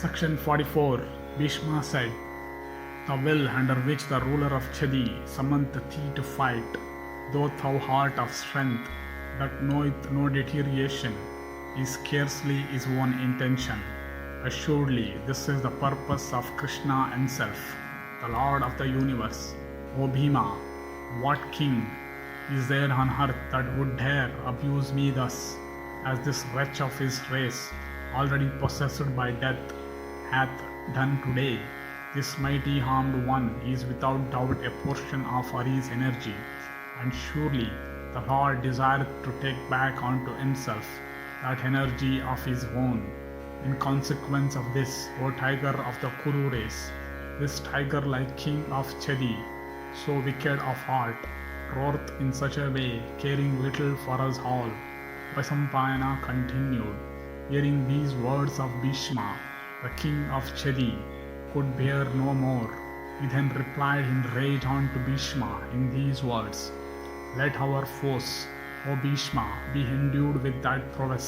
Section 44. Bhishma said, "The will under which the ruler of Chedi summoneth thee to fight, though thou heart of strength, that knoweth no deterioration, is scarcely his own intention. Assuredly, this is the purpose of Krishna himself, the Lord of the universe. O Bhima, what king is there on earth that would dare abuse me thus, as this wretch of his race, already possessed by death, hath done today? This mighty armed one is without doubt a portion of Hari's energy, and surely the Lord desireth to take back unto himself that energy of his own. In consequence of this, O tiger of the Kuru race, this tiger-like king of Chedi, so wicked of heart, roareth in such a way, caring little for us all." Vaisampayana continued. Hearing these words of Bhishma, the king of Chedi could bear no more. He then replied in rage unto Bhishma in these words, "Let our foes, O Bhishma, be endued with that prowess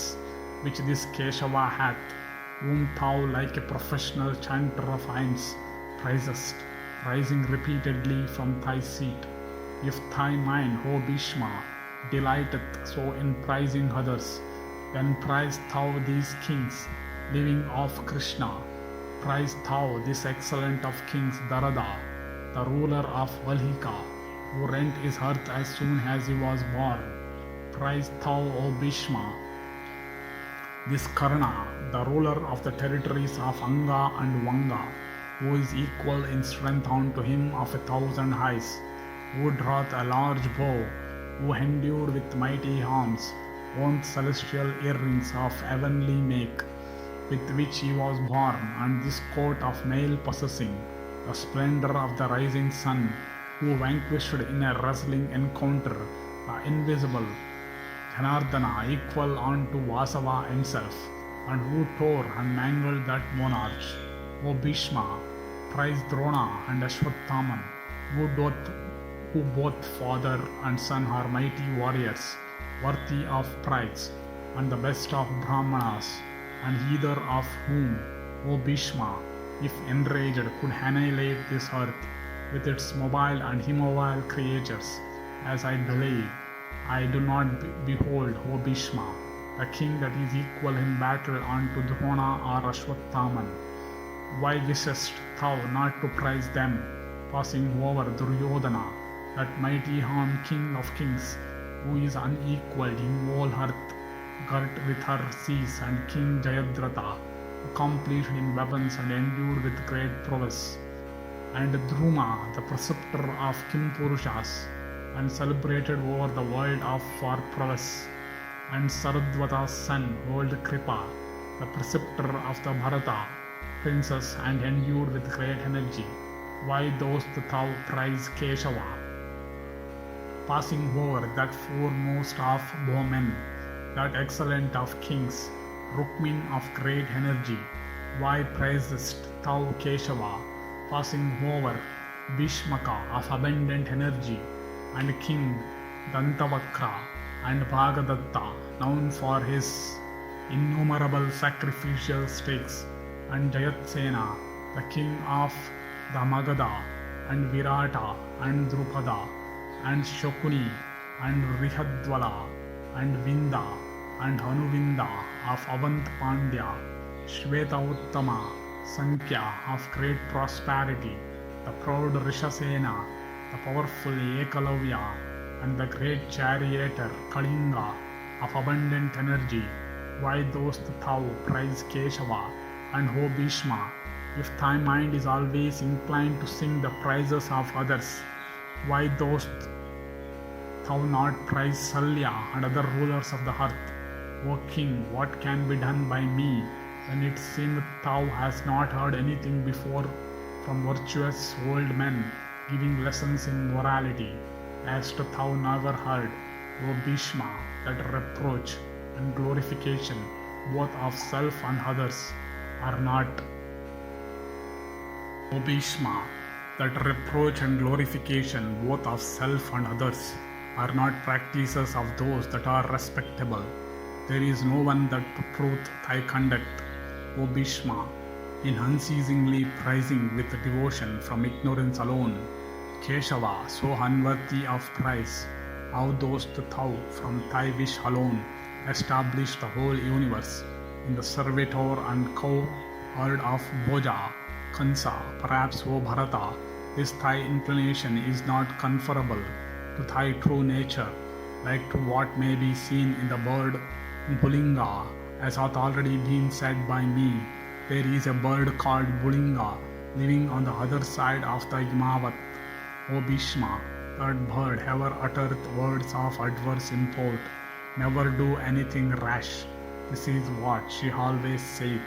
which this Keshava hath, whom thou like a professional chanter of hymns praisest, rising repeatedly from thy seat. If thy mind, O Bhishma, delighteth so in praising others, then praise thou these kings, living of Krishna. Praise thou this excellent of kings, Darada, the ruler of Valhika, who rent his earth as soon as he was born. Praise thou, O Bhishma, this Karna, the ruler of the territories of Anga and Vanga, who is equal in strength unto him of 1,000 eyes, who draweth a large bow, who endued with mighty arms, owned celestial earrings of heavenly make, with which he was born, and this coat of mail possessing the splendor of the rising sun, who vanquished in a wrestling encounter the invisible Janardana, equal unto Vasava himself, and who tore and mangled that monarch. O Bhishma, praise Drona and Ashwatthama, who both father and son are mighty warriors, worthy of prize, and the best of Brahmanas, and either of whom, O Bhishma, if enraged, could annihilate this earth with its mobile and immobile creatures, as I believe. I do not behold, O Bhishma, a king that is equal in battle unto Drona or Ashwatthama. Why wishest thou not to praise them, passing over Duryodhana, that mighty armed king of kings, who is unequaled in all earth, girt with her seas, and King Jayadratha, accomplished in weapons and endued with great prowess, and Dhruma, the preceptor of Kimpurushas, and celebrated over the world for prowess, and Saradvata's son, old Kripa, the preceptor of the Bharata princess, and endued with great energy. Why dost thou praise Keshava, passing over that foremost of bowmen, that excellent of kings, Rukmin of great energy? Why praisest thou Keshava, passing over Bhishmaka of abundant energy, and King Dantavakra and Bhagadatta, known for his innumerable sacrificial stakes, and Jayatsena, the king of the Magadha, and Virata, and Drupada, and Shokuni, and Rihadwala, and Vinda, and Hanuvinda of Avant Pandya, Shweta Uttama, Sankhya of great prosperity, the proud Rishasena, the powerful Ekalavya, and the great charioteer Kalinga of abundant energy? Why dost thou praise Keshava? And O Bhishma, if thy mind is always inclined to sing the praises of others, why dost thou not praise Salya and other rulers of the earth? O king, what can be done by me, when it seemeth thou hast not heard anything before from virtuous old men giving lessons in morality? Hast thou never heard, O Bhishma, that reproach and glorification, both of self and others, are not O Bhishma, that reproach and glorification both of self and others are not practices of those that are respectable. There is no one that proveth thy conduct, O Bhishma. in unceasingly praising with devotion from ignorance alone. Keshava, so unworthy of praise, how dost thou from thy wish alone establish the whole universe in the servitor and cowherd of Bhoja, Kansa? Perhaps, O Bharata, this thy inclination is not conformable to thy true nature, like to what may be seen in the bird Bulinga, as hath already been said by me. There is a bird called Bulinga living on the other side of the Himavat. O Bhishma, that bird ever uttereth words of adverse import, never do anything rash. This is what she always saith,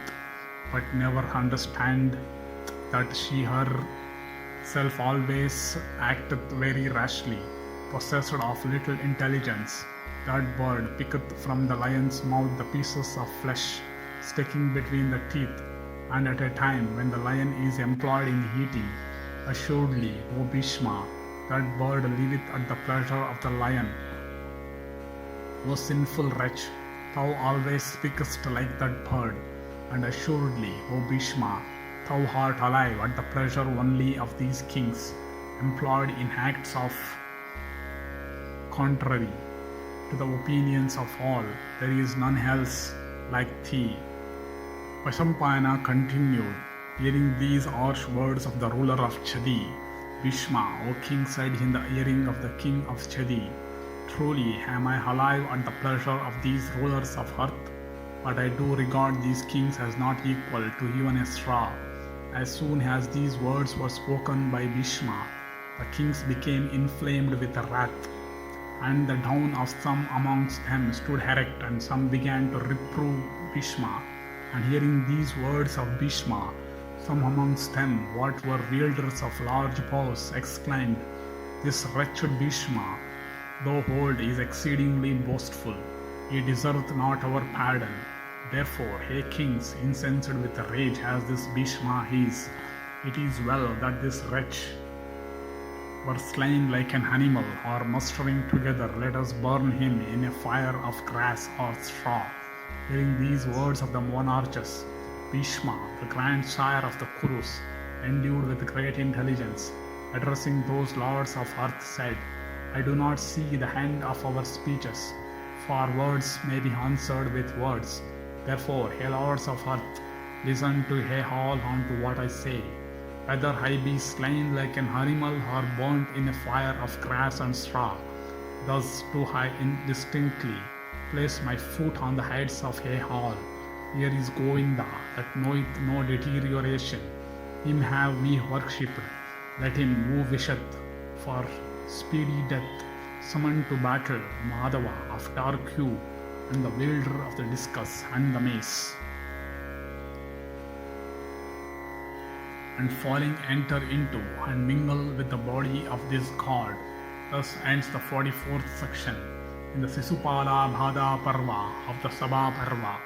but never understand that she herself always acteth very rashly, possessed of little intelligence. That bird picketh from the lion's mouth the pieces of flesh sticking between the teeth, and at a time when the lion is employed in eating. Assuredly, O Bhishma, that bird liveth at the pleasure of the lion. O sinful wretch, thou always speakest like that bird, and assuredly, O Bhishma, thou art alive at the pleasure only of these kings, employed in acts of contrary to the opinions of all. There is none else like thee. Vaishampayana continued. Hearing these harsh words of the ruler of Chedi, Bhishma, O king, said in the hearing of the king of Chedi, truly am I alive at the pleasure of these rulers of earth, but I do regard these kings as not equal to even a straw. As soon as these words were spoken by Bhishma, the kings became inflamed with wrath, and the down of some amongst them stood erect, and some began to reprove Bhishma. And hearing these words of Bhishma, some amongst them, what were wielders of large bows, exclaimed, This wretched Bhishma, though old, is exceedingly boastful. He deserveth not our pardon. Therefore, ye kings, incensed with rage as this Bhishma is, it is well that this wretch were slain like an animal, or mustering together, let us burn him in a fire of grass or straw. Hearing these words of the monarchs, Bhishma, the grandsire of the Kurus, endued with great intelligence, addressing those lords of earth, said, I do not see the end of our speeches, for words may be answered with words. Therefore, ye lords of earth, listen to ye all unto what I say. Whether I be slain like an animal or burnt in a fire of grass and straw, thus do I indistinctly place my foot on the heads of ye all. Here is Govinda, that knoweth no deterioration. Him have we worshipped. Let him who wisheth for speedy death summon to battle Madhava of dark hue, and the wielder of the discus and the mace. And falling enter into and mingle with the body of this god. Thus ends the 44th section in the Sisupala-badha Parva of the Sabha Parva.